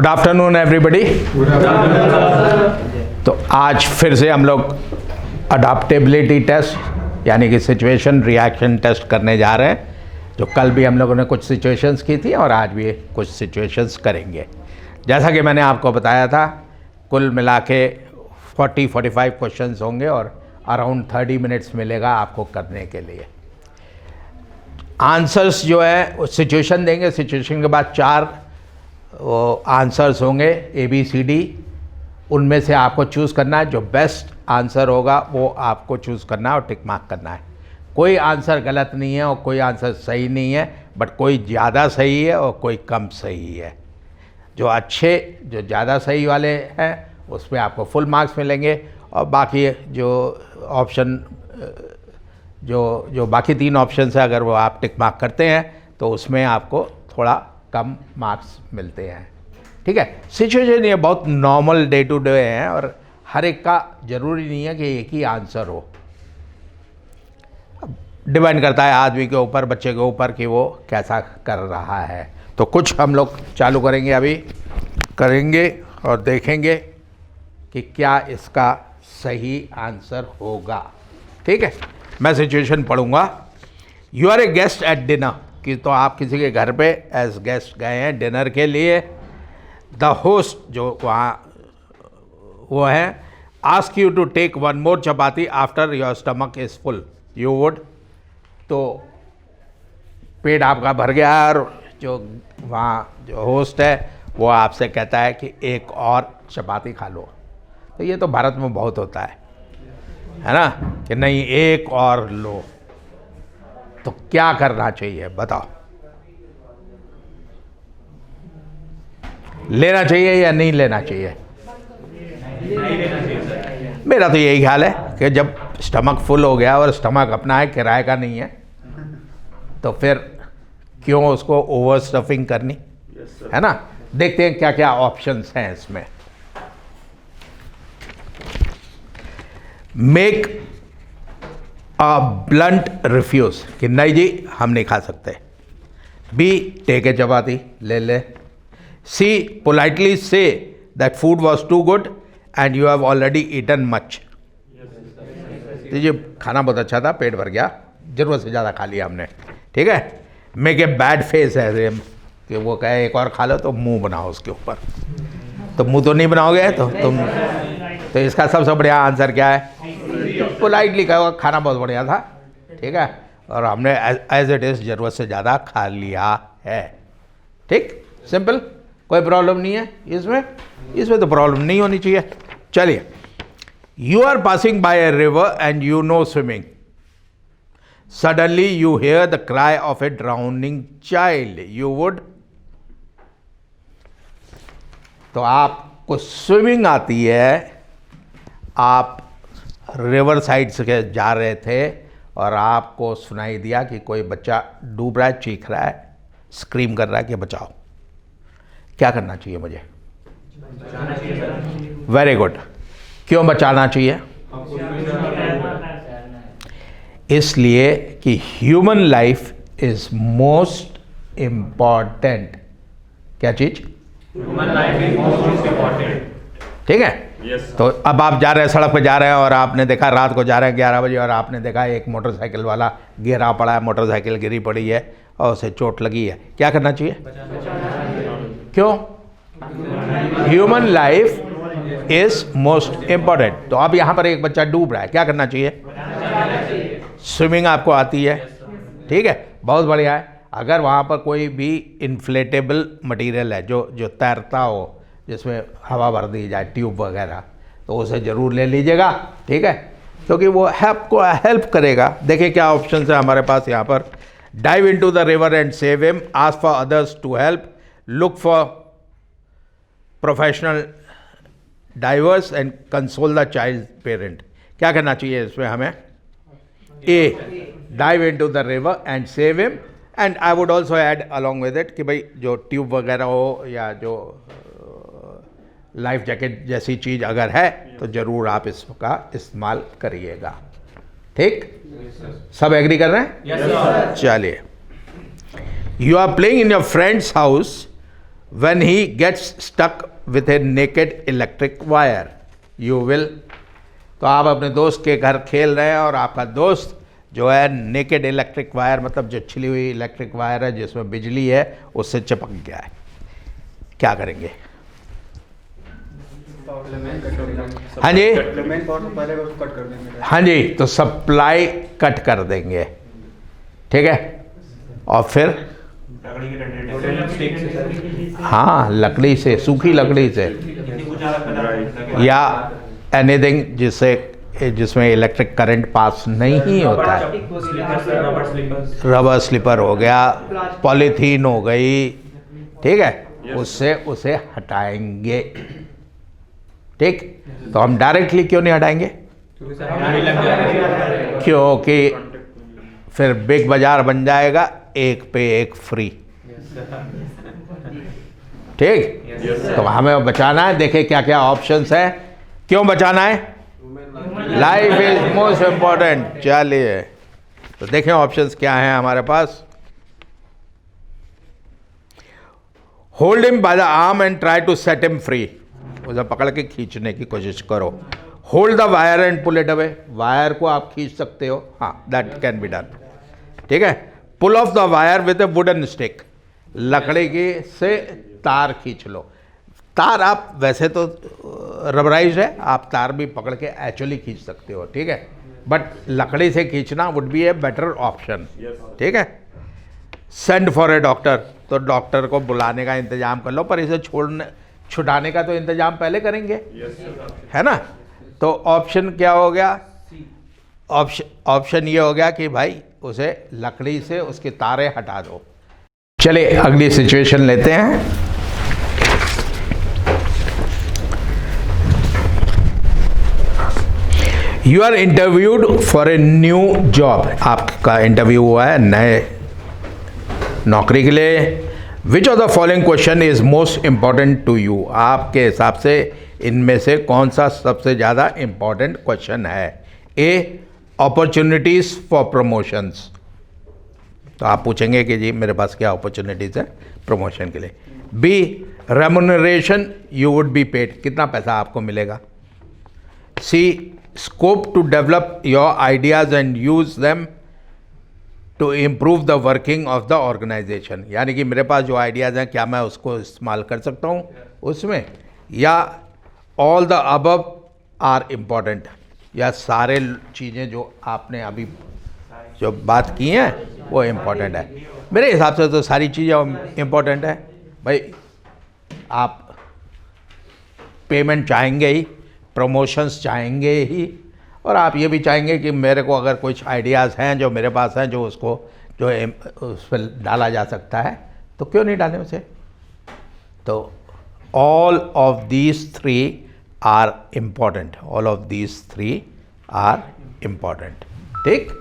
Good afternoon everybody. तो आज फिर से हम लोग अडॉप्टेबिलिटी टेस्ट यानी कि सिचुएशन रिएक्शन टेस्ट करने जा रहे हैं। जो कल भी हम लोगों ने कुछ सिचुएशंस की थी और आज भी कुछ सिचुएशंस करेंगे। जैसा कि मैंने आपको बताया था, कुल मिला के 40-45 क्वेश्चंस होंगे और अराउंड 30 मिनट्स मिलेगा आपको करने के लिए। आंसर्स जो है सिचुएशन देंगे, सिचुएशन के बाद 4 आंसर्स होंगे ABCD। उनमें से आपको चूज़ करना है, जो बेस्ट आंसर होगा वो आपको चूज़ करना है और टिक मार्क करना है। कोई आंसर गलत नहीं है और कोई आंसर सही नहीं है, बट कोई ज़्यादा सही है और कोई कम सही है। जो ज़्यादा सही वाले हैं उसमें आपको फुल मार्क्स मिलेंगे और बाकी जो ऑप्शन जो बाकी 3 ऑप्शन है, अगर वो आप टिक मार्क करते हैं तो उसमें आपको थोड़ा कम मार्क्स मिलते हैं। ठीक है। सिचुएशन ये बहुत नॉर्मल डे टू डे है और हर एक का ज़रूरी नहीं है कि एक ही आंसर हो। डिपेंड करता है आदमी के ऊपर, बच्चे के ऊपर कि वो कैसा कर रहा है। तो कुछ हम लोग चालू करेंगे, अभी करेंगे और देखेंगे कि क्या इसका सही आंसर होगा। ठीक है। मैं सिचुएशन पढ़ूंगा। You are a guest at dinner, कि तो आप किसी के घर पे एज गेस्ट गए हैं डिनर के लिए। द होस्ट जो वहाँ वो है, ask you to take 1 more chapati after your stomach is full, you would. तो पेट आपका भर गया और जो वहाँ जो होस्ट है वो आपसे कहता है कि एक और चपाती खा लो। तो ये तो भारत में बहुत होता है ना, कि नहीं एक और लो। तो क्या करना चाहिए बताओ? लेना चाहिए या नहीं लेना चाहिए? मेरा तो यही ख्याल है कि जब स्टमक फुल हो गया और स्टमक अपना है, किराए का नहीं है, तो फिर क्यों उसको ओवर स्टफिंग करनी, है ना। देखते हैं क्या क्या ऑप्शंस हैं इसमें। मेक अ ब्लंट रिफ्यूज, कि नहीं जी हम नहीं खा सकते। B, टेक ए चपाती, ले ले। C, पोलाइटली से that food was too good and you have already eaten much. ये खाना बहुत अच्छा था, पेट भर गया, जरूरत से ज़्यादा खा लिया हमने। ठीक है। मेक ए बैड फेस है कि वो कहे एक और खा लो, तो मुंह बनाओ उसके ऊपर। तो मुंह तो नहीं बनाओगे तो इसका सबसे बढ़िया आंसर क्या है? पोलाइटली कहो खाना बहुत बढ़िया था, ठीक है, और हमने एज इट इज़ ज़रूरत से ज़्यादा खा लिया है। ठीक, सिंपल, कोई प्रॉब्लम नहीं है इसमें तो प्रॉब्लम नहीं होनी चाहिए। चलिए, you are passing by a river and you know swimming, suddenly you hear the cry of a drowning child, you would. तो आपको स्विमिंग आती है, आप रिवर साइड से जा रहे थे और आपको सुनाई दिया कि कोई बच्चा डूब रहा है, चीख रहा है, स्क्रीम कर रहा है कि बचाओ। क्या करना चाहिए मुझे? Very good. क्यों बचाना चाहिए? इसलिए कि human life is most important. क्या चीज? Human life is most important. ठीक है। yes, तो अब आप जा रहे हैं, सड़क पे जा रहे हैं और आपने देखा, रात को जा रहे हैं 11 बजे, और आपने देखा एक मोटरसाइकिल वाला गिरा पड़ा है, मोटरसाइकिल गिरी पड़ी है और उसे चोट लगी है। क्या करना चाहिए? क्यों? Human life is most important. तो अब यहाँ पर एक बच्चा डूब रहा है, क्या करना चाहिए? स्विमिंग आपको आती है, ठीक है, बहुत बढ़िया है। अगर वहाँ पर कोई भी इन्फ्लेटेबल मटेरियल है जो तैरता हो, जिसमें हवा भर दी जाए, ट्यूब वगैरह, तो उसे ज़रूर ले लीजिएगा। ठीक है, क्योंकि वो हेल्प करेगा। देखिए क्या ऑप्शन है हमारे पास यहाँ पर। Dive into the river and save him, ask for others to help, look for professional divers and console the child parent. क्या करना चाहिए इसमें हमें? A, dive into the river and save him, and I would also add along with it कि भाई जो tube वगैरह हो या जो लाइफ जैकेट जैसी चीज़ अगर है तो ज़रूर आप इसका इस्तेमाल करिएगा। ठीक, सब एग्री कर रहे हैं? चलिए, you are playing in your friends house when he gets stuck with a naked electric wire you will। तो आप अपने दोस्त के घर खेल रहे हैं और आपका दोस्त जो है नेकेड इलेक्ट्रिक वायर, मतलब जो छिली हुई इलेक्ट्रिक वायर है जिसमें बिजली है, उससे चिपक गया है, क्या करेंगे? हाँ जी, हाँ जी, तो सप्लाई कट कर देंगे, ठीक है। और फिर हाँ, लकड़ी से, सूखी लकड़ी से या एनीथिंग जिसमें इलेक्ट्रिक करंट पास नहीं होता है। रबर स्लीपर हो गया, पॉलीथीन हो गई, ठीक है, उससे उसे हटाएंगे, ठीक। तो हम डायरेक्टली क्यों नहीं हटाएंगे? क्योंकि फिर बिग बाजार बन जाएगा, एक पे एक फ्री, ठीक। तो हमें बचाना है, देखें क्या क्या ऑप्शंस है, क्यों बचाना है? Life is most important. चलिए तो देखें ऑप्शंस क्या हैं हमारे पास। Hold him by the arm and try to set him free, उसे पकड़ के खींचने की कोशिश करो। Hold the wire and pull it away, wire को आप खींच सकते हो, हाँ, दैट कैन बी डन, ठीक है। Pull off the wire with a wooden stick, लकड़ी की से तार खींच लो। तार आप वैसे तो रबराइज है, आप तार भी पकड़ के एक्चुअली खींच सकते हो, ठीक है, बट लकड़ी से खींचना would be a better option, ठीक है। सेंड फॉर ए डॉक्टर, तो डॉक्टर को बुलाने का इंतजाम कर लो, पर इसे छुड़ाने का तो इंतजाम पहले करेंगे, है ना। तो ऑप्शन क्या हो गया? ऑप्शन ये हो गया कि भाई उसे लकड़ी से उसके तारे हटा दो। चलिए अगली सिचुएशन लेते हैं। You are interviewed for a new job, आपका इंटरव्यू हुआ है नए नौकरी के लिए। Which of the following question is most important to you, आपके हिसाब से इनमें से कौन सा सबसे ज़्यादा इंपॉर्टेंट क्वेश्चन है? ए, अपॉर्चुनिटीज़ फॉर प्रमोशंस, तो आप पूछेंगे कि जी मेरे पास क्या अपॉर्चुनिटीज़ है प्रमोशन के लिए। B, remuneration you would be paid, कितना पैसा आपको मिलेगा। C, scope to develop your ideas and use them to improve the working of the organisation, यानी कि मेरे पास जो आइडियाज़ हैं क्या मैं उसको इस्तेमाल कर सकता हूँ उसमें, या all the above are important, या सारे चीज़ें जो आपने अभी जो बात की हैं वो इम्पॉर्टेंट है। मेरे हिसाब से तो सारी चीज़ें इम्पॉर्टेंट है भाई। आप पेमेंट चाहेंगे ही, प्रमोशंस चाहेंगे ही, और आप ये भी चाहेंगे कि मेरे को अगर कुछ आइडियाज़ हैं जो मेरे पास हैं जो उसको जो उस पर डाला जा सकता है तो क्यों नहीं डालें उसे। तो all of these three are important, all of these three are important, ठीक।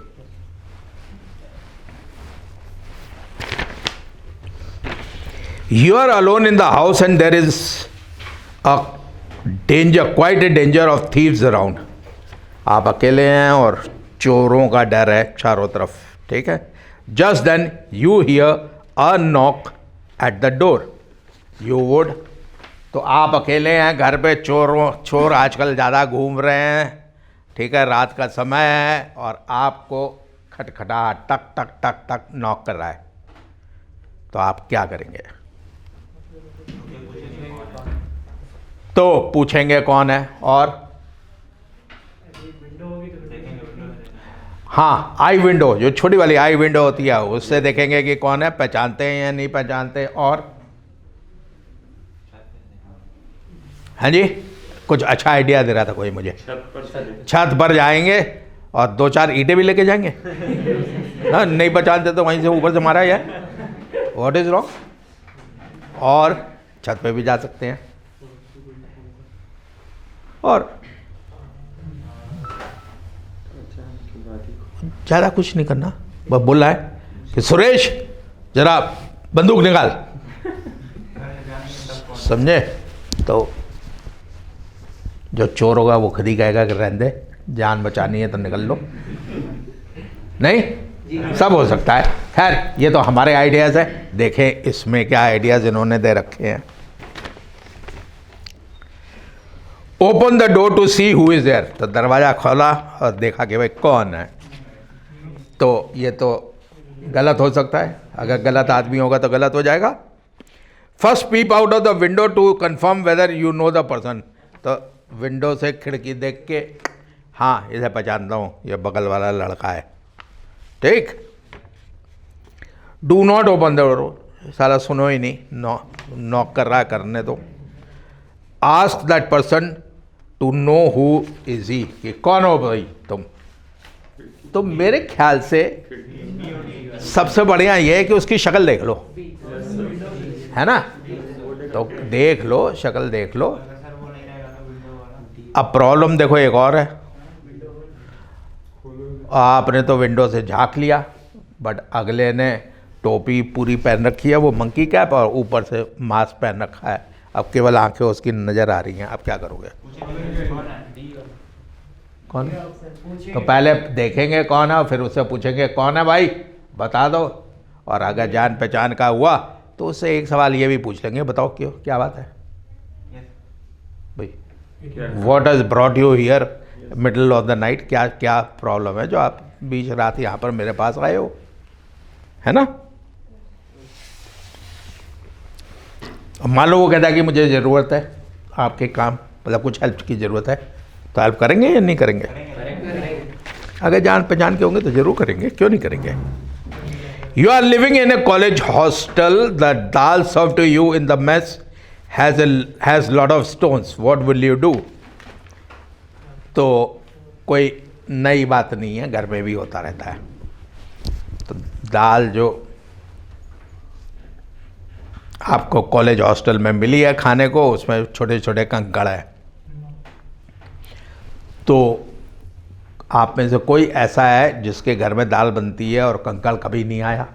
You are alone in the house and there is a danger, quite a danger of thieves around. आप अकेले हैं और चोरों का डर है चारों तरफ, ठीक है। Just then you hear a knock at the door. You would, तो आप अकेले हैं घर पे, चोर आजकल ज़्यादा घूम रहे हैं, ठीक है, रात का समय है और आपको खटखटा टक टक टक टक नॉक कर रहा है, तो आप क्या करेंगे? तो पूछेंगे कौन है, और हाँ, आई विंडो, जो छोटी वाली आई विंडो होती है उससे देखेंगे कि कौन है, पहचानते हैं या नहीं पहचानते। और हाँ जी, कुछ अच्छा आइडिया दे रहा था कोई मुझे। छत पर जाएंगे और 2-4 ईंटें भी लेके जाएंगे। हाँ, नहीं पहचानते तो वहीं से ऊपर से मारा यार, व्हाट इज रॉन्ग। और छत पे भी जा सकते हैं। और ज़्यादा कुछ नहीं करना, बस बोलना है कि सुरेश जरा बंदूक निकाल, समझे। तो जो चोर होगा वो खुद ही कहेगा कि रहने दे, जान बचानी है तो निकल लो। नहीं, सब हो सकता है। खैर ये तो हमारे आइडियाज़ है, देखें इसमें क्या आइडियाज़ इन्होंने दे रखे हैं। Open the door to see who is there, तो दरवाज़ा खोला और देखा कि भाई कौन है। तो ये तो गलत हो सकता है, अगर गलत आदमी होगा तो गलत हो जाएगा। First peep out of the window to confirm whether you know the person, तो विंडो से खिड़की देख के हाँ इसे पहचानता हूँ, ये बगल वाला लड़का है, ठीक। Do not open the door, साला सुनो ही नहीं, नॉक कर रहा है, करने दो। Ask that person to know who is he, कि कौन हो भाई तुम। तो मेरे ख्याल से सबसे बढ़िया ये है कि उसकी शक्ल देख लो, है ना, तो देख लो, शक्ल देख लो। अब प्रॉब्लम देखो एक और है, आपने तो विंडो से झांक लिया, बट अगले ने टोपी पूरी पहन रखी है, वो मंकी कैप, और ऊपर से मास्क पहन रखा है। अब केवल आंखें उसकी नज़र आ रही हैं, अब क्या करोगे? कौन? तो पहले देखेंगे कौन है और फिर उससे पूछेंगे कौन है भाई, बता दो। और अगर जान पहचान का हुआ तो उससे एक सवाल ये भी पूछ लेंगे, बताओ क्यों, क्या बात है भाई, what has brought you here middle of the night, क्या क्या प्रॉब्लम है जो आप बीच रात यहाँ पर मेरे पास आए हो, है ना। मान लो वो कहता है कि मुझे ज़रूरत है आपके काम, मतलब कुछ हेल्प की ज़रूरत है, तो हेल्प करेंगे या नहीं करेंगे? अगर जान पहचान के होंगे तो ज़रूर करेंगे, क्यों नहीं करेंगे। You are living in a college hostel, the dal serve to you in the mess has lot of stones, what will you do. तो कोई नई बात नहीं है, घर में भी होता रहता है। तो दाल जो आपको कॉलेज हॉस्टल में मिली है खाने को, उसमें छोटे छोटे कंकड़ है। तो आप में से कोई ऐसा है जिसके घर में दाल बनती है और कंकड़ कभी नहीं आया?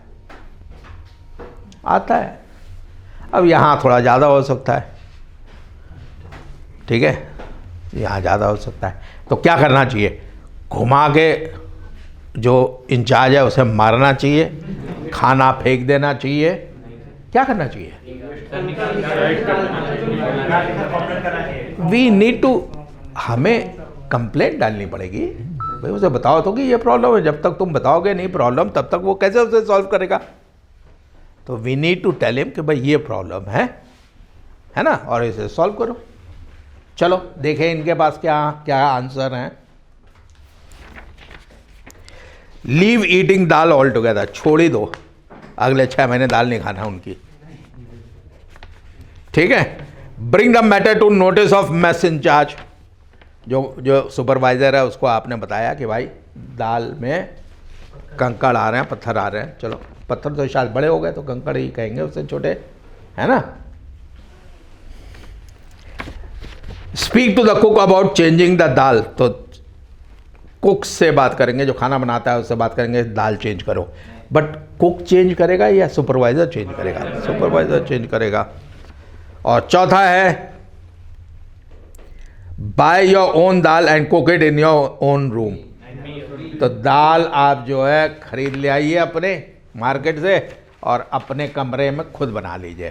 आता है। अब यहाँ थोड़ा ज़्यादा हो सकता है, ठीक है, यहाँ ज़्यादा हो सकता है। तो क्या करना चाहिए? घुमा के जो इंचार्ज है उसे मारना चाहिए, खाना फेंक देना चाहिए, क्या करना चाहिए? वी नीड टू, हमें कंप्लेंट डालनी पड़ेगी भाई, उसे बताओ तो कि ये प्रॉब्लम है। जब तक तुम बताओगे नहीं प्रॉब्लम, तब तक वो कैसे उसे सॉल्व करेगा? तो we need to tell him कि भाई ये प्रॉब्लम है ना, और इसे सॉल्व करो। चलो देखें इनके पास क्या क्या आंसर हैं। लीव ईटिंग दाल ऑल टुगेदर, छोड़ ही दो, अगले 6 महीने दाल नहीं खाना उनकी, ठीक है। Bring the matter to notice of mess incharge, जो सुपरवाइजर है उसको आपने बताया कि भाई दाल में कंकड़ आ रहे हैं, पत्थर आ रहे हैं। चलो पत्थर तो शायद बड़े हो गए, तो कंकड़ ही कहेंगे उससे छोटे, है ना। Speak to the cook about changing the dal, तो कुक से बात करेंगे, जो खाना बनाता है उससे बात करेंगे, दाल चेंज करो। बट कुक चेंज करेगा या सुपरवाइजर चेंज करेगा? सुपरवाइजर चेंज करेगा। और चौथा है by your own dal and cook it in your own room, तो दाल आप जो है खरीद ले आइए अपने मार्केट से और अपने कमरे में खुद बना लीजिए।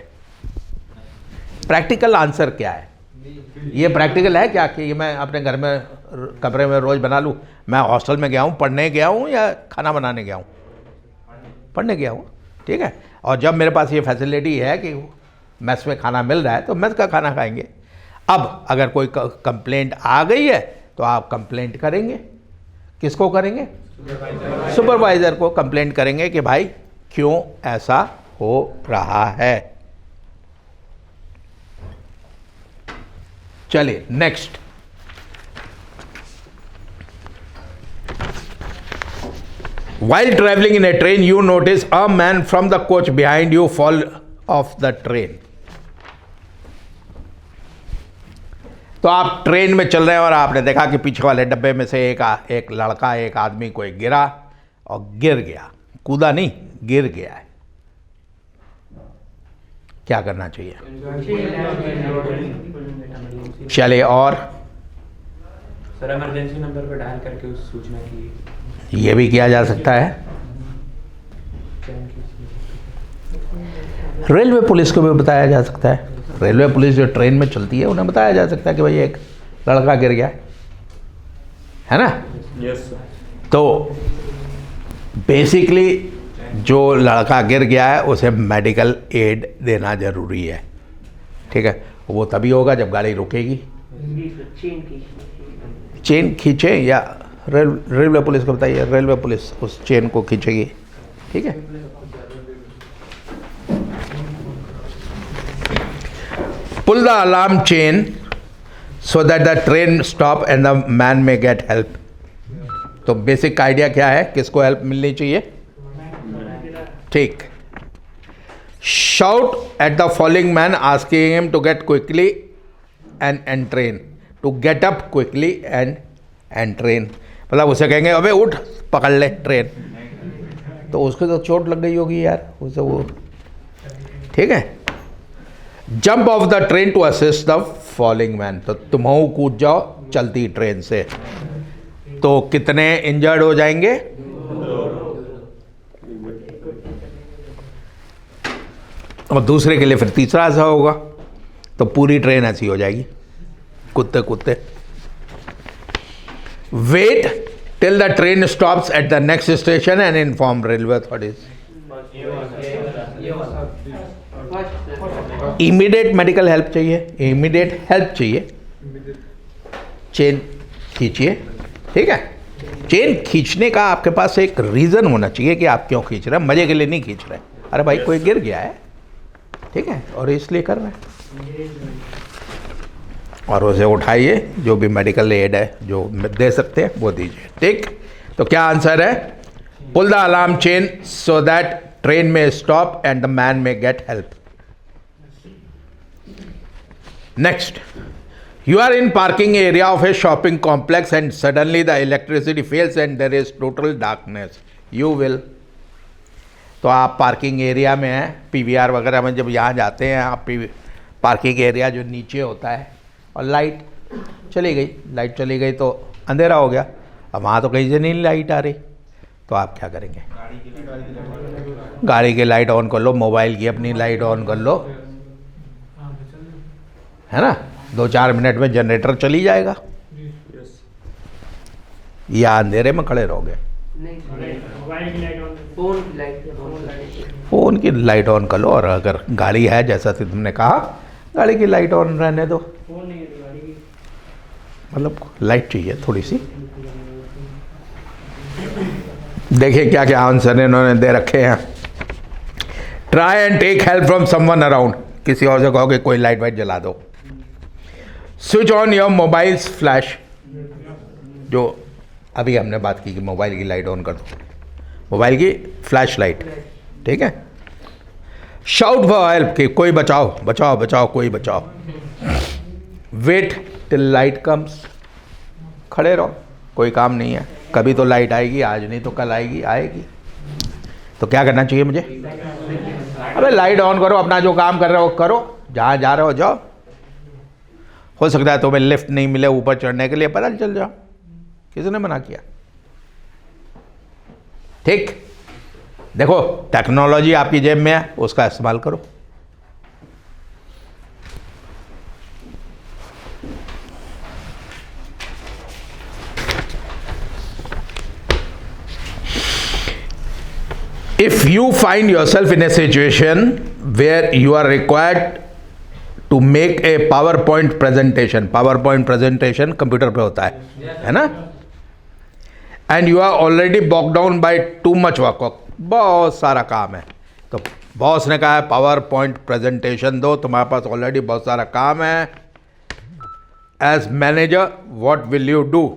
प्रैक्टिकल आंसर क्या है? ये प्रैक्टिकल है क्या कि मैं अपने घर में कमरे में रोज़ बना लूँ? मैं हॉस्टल में गया हूँ, पढ़ने गया हूँ या खाना बनाने गया हूँ? पढ़ने गया हूँ, ठीक है। और जब मेरे पास ये फैसिलिटी है कि मेस में खाना मिल रहा है तो मेस का खाना खाएंगे। अब अगर कोई कंप्लेंट आ गई है तो आप कंप्लेंट करेंगे, किसको करेंगे? सुपरवाइज़र को कंप्लेंट करेंगे कि भाई क्यों ऐसा हो रहा है। चलिए next. While traveling in a train, you notice a man from the coach behind you fall off the train. तो आप ट्रेन में चल रहे हैं और आपने देखा कि पीछे वाले डब्बे में से एक लड़का, एक आदमी कोई गिरा और गिर गया, कूदा नहीं, गिर गया है। क्या करना चाहिए? चलिए और सर इमरजेंसी नंबर पर डायल करके उस सूचना की, ये भी किया जा सकता है, रेलवे पुलिस को भी बताया जा सकता है। रेलवे पुलिस जो ट्रेन में चलती है उन्हें बताया जा सकता है कि भाई एक लड़का गिर गया है ना। Yes sir. तो बेसिकली जो लड़का गिर गया है उसे मेडिकल एड देना जरूरी है, ठीक है। वो तभी होगा जब गाड़ी रुकेगी। चेन खींचे या रेलवे पुलिस को बताइए, रेलवे पुलिस उस चेन को खींचेगी, ठीक है। Pull the alarm chain so that the train stop and the man may get help. तो बेसिक आइडिया क्या है, किसको हेल्प मिलनी चाहिए, ठीक। Shout at the following man asking him to get quickly and train, to get up quickly and train, मतलब उसे कहेंगे अबे उठ पकड़ ले ट्रेन, तो उसको तो चोट लग गई होगी यार उसे वो, ठीक है। Jump off the train to assist the following man, तो तुम कूद जाओ चलती ट्रेन से। तो कितने इंजर्ड हो जाएंगे, और दूसरे के लिए फिर तीसरा ऐसा होगा, तो पूरी ट्रेन ऐसी हो जाएगी कूदते कूदते। Wait till the train stops at the next station and inform railway authorities. Immediate medical help चाहिए, इमीडिएट हेल्प चाहिए, चेन खींचिए, ठीक है। चेन खींचने का आपके पास एक रीज़न होना चाहिए कि आप क्यों खींच रहे हैं, मजे के लिए नहीं खींच रहे। अरे भाई कोई गिर गया है, ठीक है, और इसलिए कर रहे हैं, और उसे उठाइए, जो भी मेडिकल एड है जो दे सकते हैं वो दीजिए, ठीक। तो क्या आंसर है, pull the alarm chain so that train may stop and the man may get help. Next, you are in parking area of a shopping complex and suddenly the electricity fails and there is total darkness, you will। तो आप parking area में हैं, PVR वगैरह में जब यहाँ जाते हैं आप, पार्किंग एरिया जो नीचे होता है, और लाइट चली गई तो अंधेरा हो गया। अब वहाँ तो कहीं से नहीं लाइट आ रही, तो आप क्या करेंगे, गाड़ी की लाइट ऑन कर लो, मोबाइल की अपनी लाइट ऑन कर लो, है ना। 2-4 मिनट में जनरेटर चली जाएगा, या अंधेरे में खड़े रहोगे। फोन की लाइट ऑन कर लो, और अगर गाड़ी है जैसा कि तुमने कहा, गाड़ी की लाइट ऑन रहने दो, मतलब लाइट चाहिए थोड़ी सी। देखिए क्या क्या आंसर इन्होंने दे रखे हैं। Try and take help from someone around, किसी और से कहो कि कोई लाइट वाइट जला दो। Switch on your mobiles flash, जो अभी हमने बात की कि मोबाइल की लाइट ऑन कर दो, मोबाइल की फ्लैश लाइट, ठीक है। शाउट फॉर हेल्प, कि कोई बचाओ बचाओ बचाओ, कोई बचाओ। वेट टिल लाइट कम्स, खड़े रहो, कोई काम नहीं है, कभी तो लाइट आएगी, आज नहीं तो कल आएगी। तो क्या करना चाहिए मुझे, अबे लाइट ऑन करो, अपना जो काम कर रहे हो करो, जहाँ जा रहे हो जाओ। हो सकता है तुम्हें लिफ्ट नहीं मिले ऊपर चढ़ने के लिए, पैदल चल जाओ, किसने मना किया, ठीक। देखो टेक्नोलॉजी आपकी जेब में है, उसका इस्तेमाल करो। If you find yourself in a situation where you are required to make a PowerPoint presentation, PowerPoint presentation computer पे होता है ना, and you are already bogged down by too much work, बहुत सारा काम है, तो बॉस ने कहा है PowerPoint presentation दो, तुम्हारे पास ऑलरेडी बहुत सारा काम है। As manager, what will you do?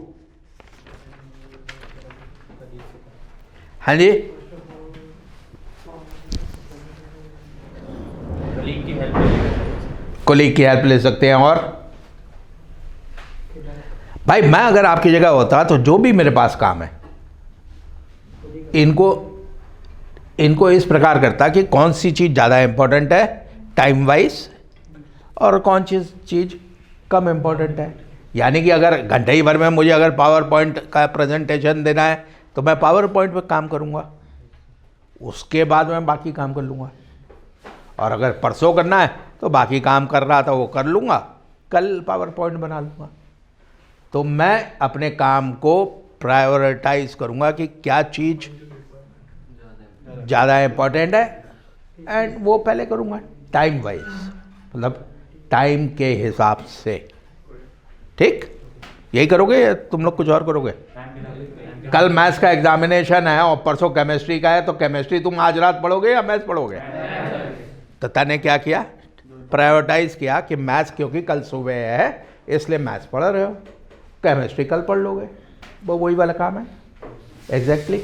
हाँ जी, कोलीग की हेल्प ले सकते हैं। और भाई मैं अगर आपकी जगह होता तो जो भी मेरे पास काम है इनको इस प्रकार करता कि कौन सी चीज़ ज़्यादा इम्पोर्टेंट है टाइम वाइज, और कौन सी चीज़ कम इम्पोर्टेंट है। यानी कि अगर घंटे ही भर में मुझे अगर पावर पॉइंट का प्रेजेंटेशन देना है तो मैं पावर पॉइंट पर काम करूँगा, उसके बाद मैं बाकी काम कर लूँगा। और अगर परसों करना है तो बाकी काम कर रहा था वो कर लूँगा, कल पावर पॉइंट बना लूँगा। तो मैं अपने काम को प्रायोरिटाइज करूँगा कि क्या चीज़ ज़्यादा इम्पोर्टेंट है, एंड वो पहले करूँगा टाइम वाइज, मतलब टाइम के हिसाब से। ठीक, यही करोगे या तुम लोग कुछ और करोगे? कल मैथ्स का एग्जामिनेशन है और परसों केमिस्ट्री का है, तो केमिस्ट्री तुम आज रात पढ़ोगे या मैथ्स पढ़ोगे? तो तने क्या किया, प्रायोरिटाइज किया कि मैथ्स क्योंकि कल सुबह है इसलिए मैथ्स पढ़ रहे हो, केमिस्ट्री कल पढ़ लोगे। वो वही वाला काम है exactly.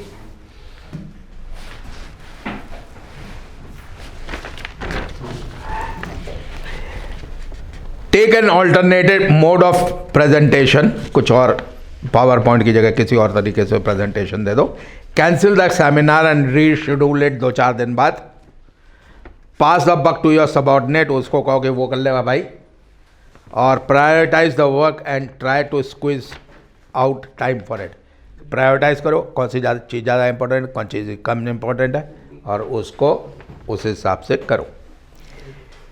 Take an alternated mode of presentation, कुछ और पावर पॉइंट की जगह किसी और तरीके से प्रेजेंटेशन दे दो। Cancel the seminar and reschedule it 2-4 दिन बाद। Pass the buck to your subordinate, उसको कहो कि वो कर लेगा भाई। और prioritise the work and try to squeeze out time for it. Prioritise करो कौन सी चीज़ ज़्यादा इंपॉर्टेंट, कौन चीज़ कम इंपॉर्टेंट है, और उसको उस हिसाब से करो।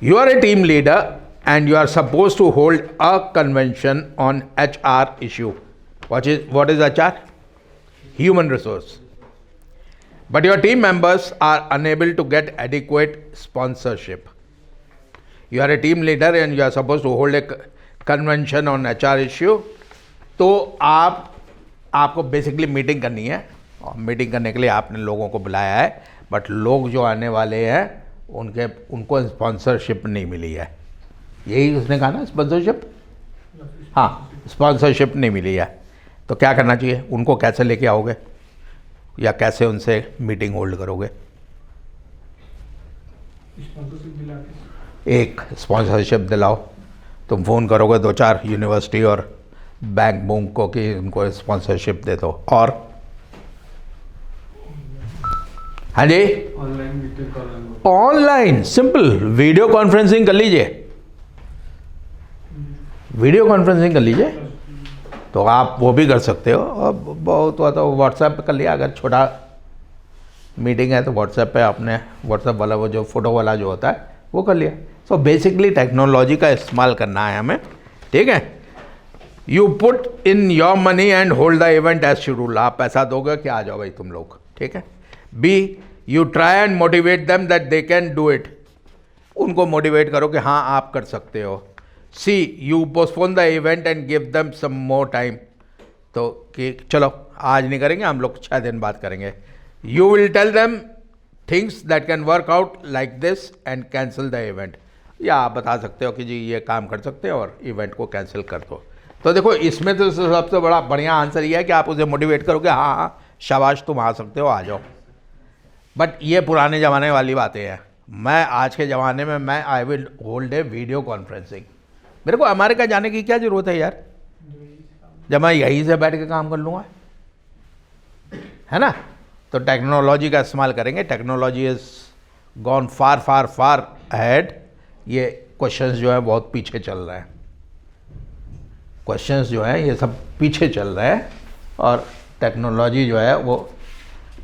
You are a team leader and you are supposed to hold a convention on HR issue. What is HR? Human resource. But your team members are unable to get adequate sponsorship. You are a team leader and you are supposed to hold a convention on HR issue. तो आपको basically meeting करनी है, और meeting करने के लिए आपने लोगों को बुलाया है, बट लोग जो आने वाले हैं उनको स्पॉन्सरशिप नहीं मिली है। यही उसने कहा ना, स्पॉन्सरशिप। हाँ, स्पॉन्सरशिप नहीं मिली है, तो क्या करना चाहिए? उनको कैसे लेके आओगे या कैसे उनसे मीटिंग होल्ड करोगे? एक स्पॉन्सरशिप दिलाओ। तुम फ़ोन करोगे 2-4 यूनिवर्सिटी और बैंक बुक को कि उनको स्पॉन्सरशिप दे दो। और हाँ जी, ऑनलाइन सिंपल वीडियो कॉन्फ्रेंसिंग कर लीजिए। वीडियो कॉन्फ्रेंसिंग कर लीजिए, तो आप वो भी कर सकते हो। और बहुत हुआ तो व्हाट्सएप पे कर लिया, अगर छोटा मीटिंग है तो व्हाट्सएप पे आपने व्हाट्सएप वाला वो जो फोटो वाला जो होता है वो कर लिया। सो बेसिकली टेक्नोलॉजी का इस्तेमाल करना है हमें, ठीक है। You put in your money and hold the event as schedule. आप पैसा दोगे कि आ जाओ भाई तुम लोग, ठीक है। B, you try and motivate them that they can do it. उनको मोटिवेट करो कि हाँ आप कर सकते हो। C, you postpone the event and give them some more time. तो कि चलो आज नहीं करेंगे, हम लोग 6 दिन बाद करेंगे। You will tell them things that can work out like this and cancel the event. या आप बता सकते हो कि जी ये काम कर सकते हो और इवेंट को कैंसिल कर दो। तो देखो इसमें तो सबसे बढ़िया आंसर ये है कि आप उसे मोटिवेट करोगे, हाँ हाँ शाबाश तुम आ सकते हो, आ जाओ। बट ये पुराने ज़माने वाली बातें हैं। मैं आज के ज़माने में I will hold a video conferencing. मेरे को अमेरिका जाने की क्या ज़रूरत है यार, जब मैं यहीं से बैठ के काम कर लूँगा, है ना। तो टेक्नोलॉजी का इस्तेमाल करेंगे। Technology is gone far far far ahead. ये क्वेश्चंस जो है बहुत पीछे चल रहे हैं, क्वेश्चंस जो है ये सब पीछे चल रहे हैं, और टेक्नोलॉजी जो है वो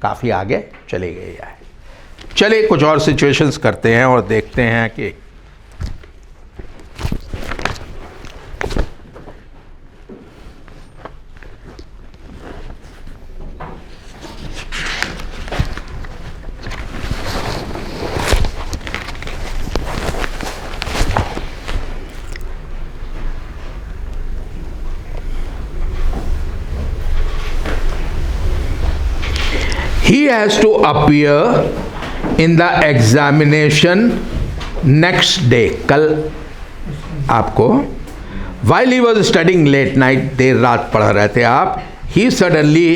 काफ़ी आगे चली गई है। चलिए कुछ और सिचुएशंस करते हैं और देखते हैं कि he has to appear in the examination next day। कल आपको while he was studying late night, देर रात पढ़ रहे थे आप, he suddenly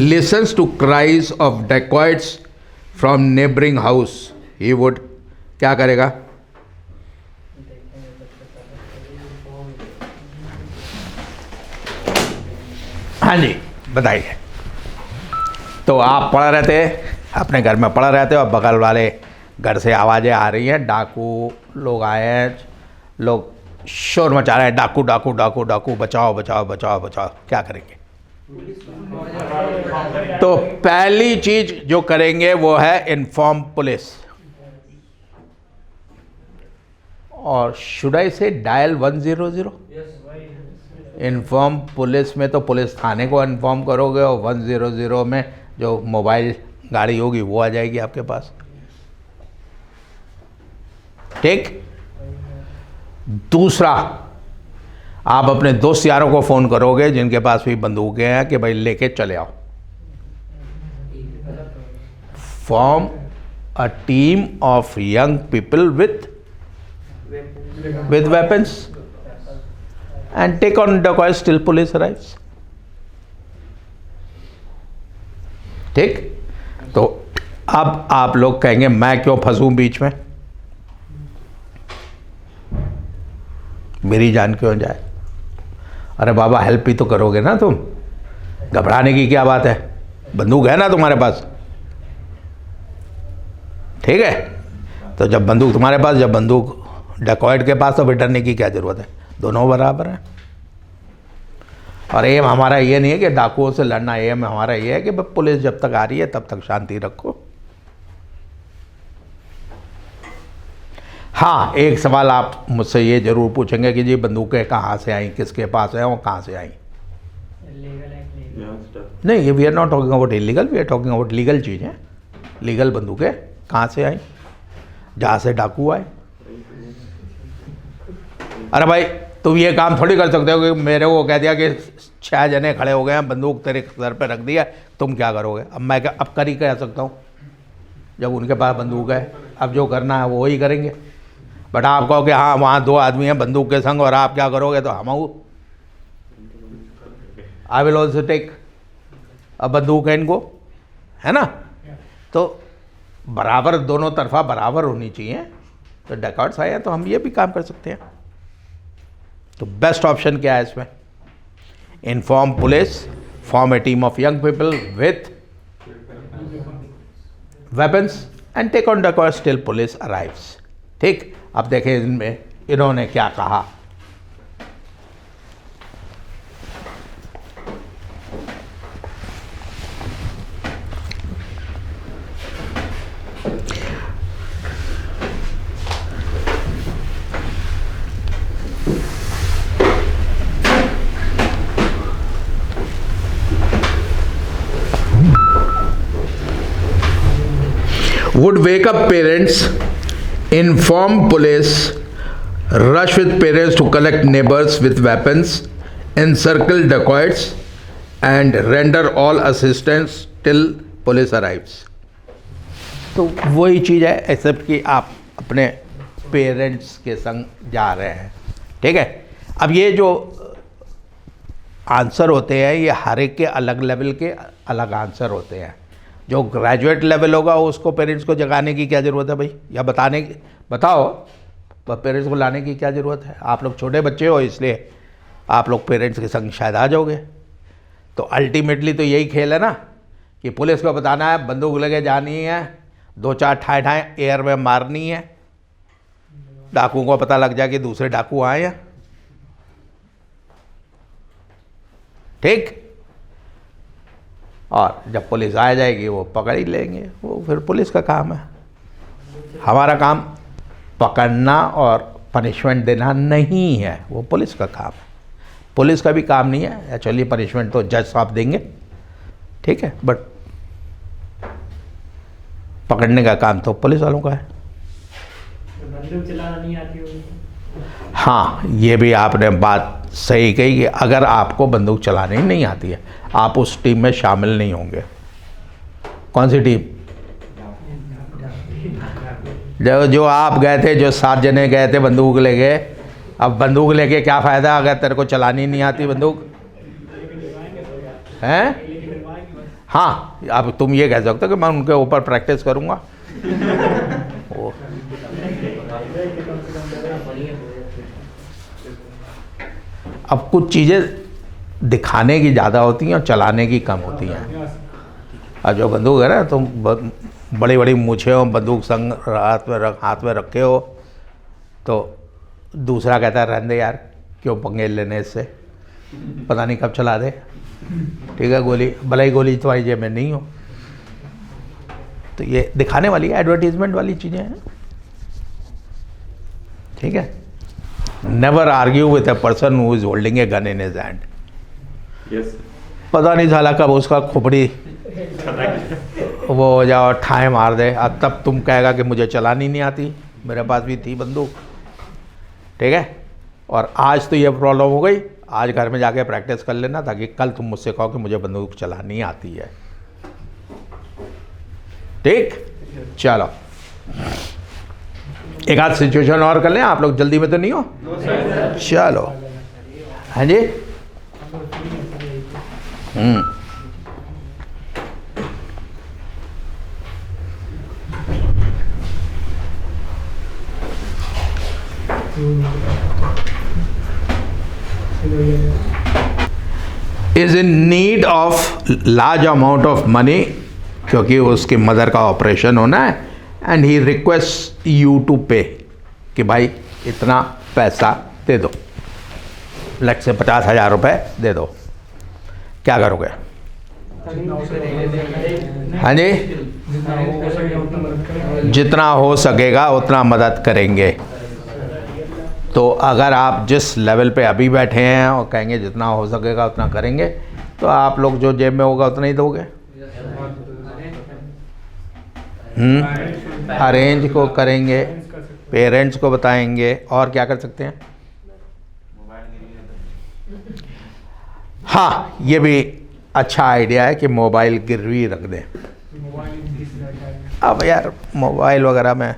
listens to cries of dacoits from neighboring house। he would क्या करेगा? हाँ जी बताइए। तो आप पढ़ रहे थे, अपने घर में पढ़ रहे थे, और बगल वाले घर से आवाज़ें आ रही हैं, डाकू लोग आए हैं, लोग शोर मचा रहे हैं, डाकू डाकू डाकू डाकू, बचाओ बचाओ बचाओ बचाओ। क्या करेंगे? तो पहली चीज जो करेंगे वो है इन्फॉर्म पुलिस, और शुड आई से डायल 100। इन्फॉर्म पुलिस में तो पुलिस थाने को इन्फॉर्म करोगे, और 100 में जो मोबाइल गाड़ी होगी वो आ जाएगी आपके पास। ठीक। दूसरा, आप अपने दोस्त यारों को फोन करोगे जिनके पास भी बंदूकें हैं कि भाई लेके चले आओ। Form a team of young people with weapons and take on decoys till police arrives। ठीक। तो अब आप लोग कहेंगे मैं क्यों फंसूं बीच में, मेरी जान क्यों जाए। अरे बाबा हेल्प भी तो करोगे ना तुम, घबराने की क्या बात है, बंदूक है ना तुम्हारे पास। ठीक है। तो जब बंदूक तुम्हारे पास, जब बंदूक डकॉइट के पास, तो फिर डरने की क्या जरूरत है, दोनों बराबर हैं। और एम हमारा ये नहीं है कि डाकुओं से लड़ना, एम हमारा ये है कि पुलिस जब तक आ रही है तब तक शांति रखो। हाँ, एक सवाल आप मुझसे ये जरूर पूछेंगे कि जी बंदूकें कहाँ से आई, किसके पास है और कहाँ से आई। नहीं, ये we are not talking about illegal, we are talking about legal चीज़ें। लीगल बंदूकें कहाँ से आई, जहाँ से डाकू आए। अरे भाई तुम ये काम थोड़ी कर सकते हो कि मेरे को कह दिया कि 6 जने खड़े हो गए हैं, बंदूक तेरे सर पे रख दिया, तुम क्या करोगे। अब मैं क्या, अब कर ही कह सकता हूँ जब उनके पास बंदूक है, अब जो करना है वो ही करेंगे। बट आप कहो कि हाँ वहाँ 2 आदमी हैं बंदूक के संग और आप क्या करोगे, तो हम आई विल ऑल्सो टेक अब बंदूक है इनको, है ना। तो बराबर, दोनों तरफा बराबर होनी चाहिए। तो डकॉइट्स आए हैं तो हम ये भी काम कर सकते हैं। तो बेस्ट ऑप्शन क्या है इसमें, inform police, form a team of young people with weapons and take on dacoits till police arrives. ठीक। अब देखें इनमें इन्होंने क्या कहा। would wake up parents, inform police, rush with parents to collect neighbors with weapons, encircle dacoits and render all assistance till police arrives। तो वही चीज़ है, एक्सेप्ट कि आप अपने पेरेंट्स के संग जा रहे हैं। ठीक है। अब ये जो आंसर होते हैं ये हर एक के अलग लेवल के अलग आंसर होते हैं। जो ग्रेजुएट लेवल होगा उसको पेरेंट्स को जगाने की क्या ज़रूरत है भाई, या बताओ पेरेंट्स को लाने की क्या ज़रूरत है। आप लोग छोटे बच्चे हो इसलिए आप लोग पेरेंट्स के संग शायद आ जाओगे। तो अल्टीमेटली तो यही खेल है ना कि पुलिस को बताना है, बंदूक लेके जानी है, 2-4 ठाए एयर में मारनी है, डाकुओं को पता लग जाए कि दूसरे डाकू आए हैं। ठीक। और जब पुलिस आ जाएगी वो पकड़ ही लेंगे, वो फिर पुलिस का काम है। हमारा काम पकड़ना और पनिशमेंट देना नहीं है, वो पुलिस का काम है। पुलिस का भी काम नहीं है एक्चुअली, पनिशमेंट तो जज साहब देंगे। ठीक है। बट पकड़ने का काम तो पुलिस वालों का है। बंदूक चलाना नहीं आती होगी। हाँ, ये भी आपने बात सही कही कि अगर आपको बंदूक चलानी नहीं आती है आप उस टीम में शामिल नहीं होंगे। कौन सी टीम? जो आप गए थे, जो 7 जने गए थे बंदूक लेके। अब बंदूक लेके क्या फ़ायदा अगर तेरे को चलानी नहीं आती बंदूक, हैं? हाँ, अब तुम ये कह सकते हो कि मैं उनके ऊपर प्रैक्टिस करूँगा। अब कुछ चीज़ें दिखाने की ज़्यादा होती हैं और चलाने की कम होती हैं। और जो बंदूक है ना, तुम बड़ी बड़ी मूछें हो, बंदूक संग हाथ में रखे हो, तो दूसरा कहता है रहने दे यार, क्यों पंगे लेने इससे, पता नहीं कब चला दे। ठीक है, गोली भले ही गोली तुम्हारी जेब में नहीं हो। तो ये दिखाने वाली एडवर्टीजमेंट वाली चीज़ें हैं, ठीक है। Never argue with a person who is holding a gun in his hand. Yes पता नहीं साला कब उसका खोपड़ी वो हो जाए और ठाए मार दे, अब तब तुम कहेगा कि मुझे चलानी नहीं आती, मेरे पास भी थी बंदूक, ठीक है। और आज तो ये प्रॉब्लम हो गई, आज घर में जाके प्रैक्टिस कर लेना ताकि कल तुम मुझसे कहो कि मुझे बंदूक चलानी आती है, ठीक। चलो एक आध सिचुएशन और कर लें, आप लोग जल्दी में तो नहीं हो? चलो, हाँ जी। Is in need of large amount of money, क्योंकि उसकी मदर का ऑपरेशन होना है, and he request you to pay कि भाई इतना पैसा दे दो, लट से 50,000 रुपये दे दो, क्या करोगे? हाँ जी, जितना हो सकेगा उतना मदद करेंगे। तो अगर आप जिस लेवल पे अभी बैठे हैं और कहेंगे जितना हो सकेगा उतना करेंगे, तो आप लोग जो जेब में होगा उतना ही दोगे। अरेंज को करेंगे, पेरेंट्स को बताएंगे, और क्या कर सकते हैं? हाँ, ये भी अच्छा आइडिया है कि मोबाइल गिरवी रख दें। अब यार मोबाइल वगैरह में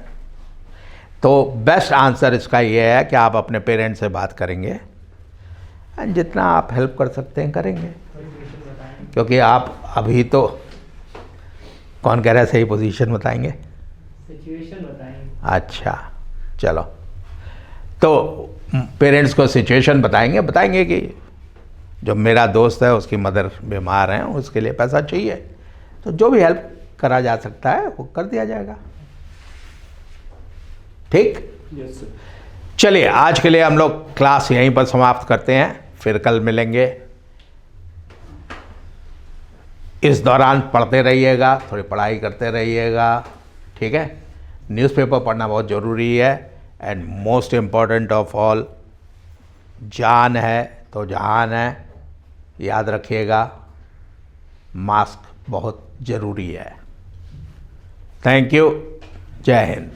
तो बेस्ट आंसर इसका ये है कि आप अपने पेरेंट्स से बात करेंगे, एंड जितना आप हेल्प कर सकते हैं करेंगे, क्योंकि आप अभी तो कौन कह रहा है सही पोजीशन बताएंगे? सिचुएशन बताएंगे। अच्छा चलो, तो पेरेंट्स को सिचुएशन बताएंगे कि जो मेरा दोस्त है उसकी मदर बीमार है, उसके लिए पैसा चाहिए, तो जो भी हेल्प करा जा सकता है वो कर दिया जाएगा, ठीक। Yes sir. चलिए आज के लिए हम लोग क्लास यहीं पर समाप्त करते हैं, फिर कल मिलेंगे। इस दौरान पढ़ते रहिएगा, थोड़ी पढ़ाई करते रहिएगा, ठीक है। न्यूज़पेपर पढ़ना बहुत ज़रूरी है, and most important of all, जान है तो जहान है, याद रखिएगा। मास्क बहुत ज़रूरी है। थैंक यू, जय हिंद।